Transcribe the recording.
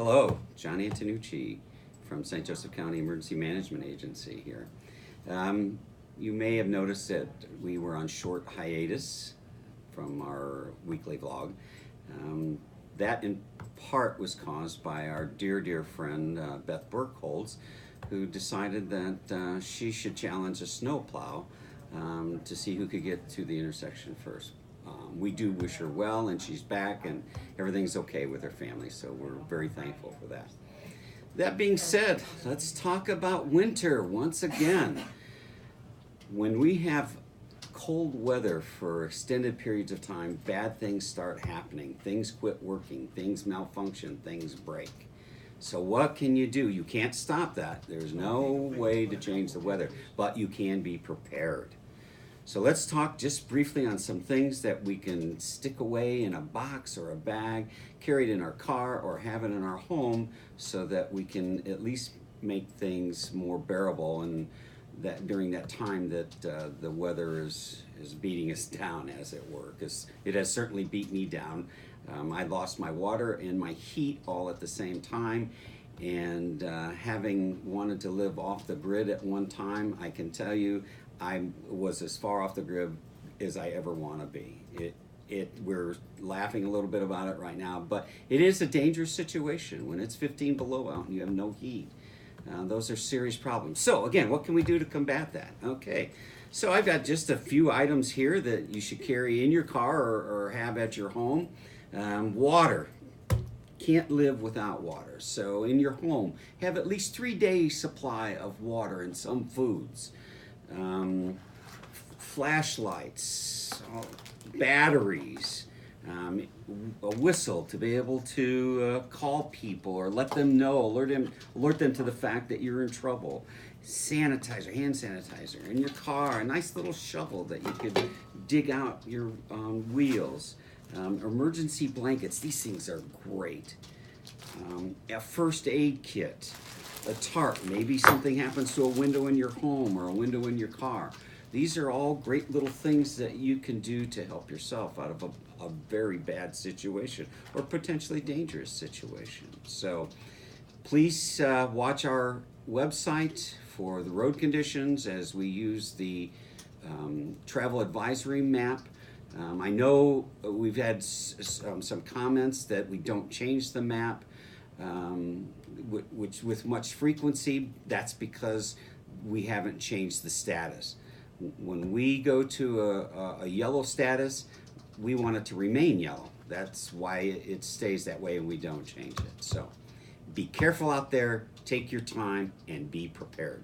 Hello, John Antonucci from St. Joseph County Emergency Management Agency here. You may have noticed that we were on short hiatus from our weekly vlog. That in part was caused by our dear friend Beth Burkholz, who decided that she should challenge a snowplow to see who could get to the intersection first. We do wish her well, and she's back, and everything's okay with her family, so we're very thankful for that. That being said, let's talk about winter once again. When we have cold weather for extended periods of time, bad things start happening. Things quit working, things malfunction, things break. So what can you do? You can't stop that. There's no way to change the weather, but you can be prepared. So let's talk just briefly on some things that we can stick away in a box or a bag, carry it in our car, or have it in our home so that we can at least make things more bearable, and that during that time that the weather is beating us down, as it were, because it has certainly beat me down. I lost my water and my heat all at the same time, and having wanted to live off the grid at one time, I can tell you I was as far off the grid as I ever want to be. We're laughing a little bit about it right now, but it is a dangerous situation when it's 15 below out and you have no heat. Those are serious problems. So again, what can we do to combat that? Okay, so I've got just a few items here that you should carry in your car or have at your home. Water. Can't live without water. So in your home, have at least 3 days supply of water and some foods. Flashlights, batteries, a whistle to be able to call people or let them know, alert them to the fact that you're in trouble. Sanitizer, hand sanitizer in your car, a nice little shovel that you could dig out your wheels. Emergency blankets, these things are great. A first aid kit. A tarp, maybe something happens to a window in your home or a window in your car. These are all great little things that you can do to help yourself out of a very bad situation or potentially dangerous situation. So please watch our website for the road conditions as we use the travel advisory map. I know we've had some comments that we don't change the map, which with much frequency. That's because we haven't changed the status. When we go to a yellow status, we want it to remain yellow. That's why it stays that way and we don't change it. So be careful out there, take your time, and be prepared.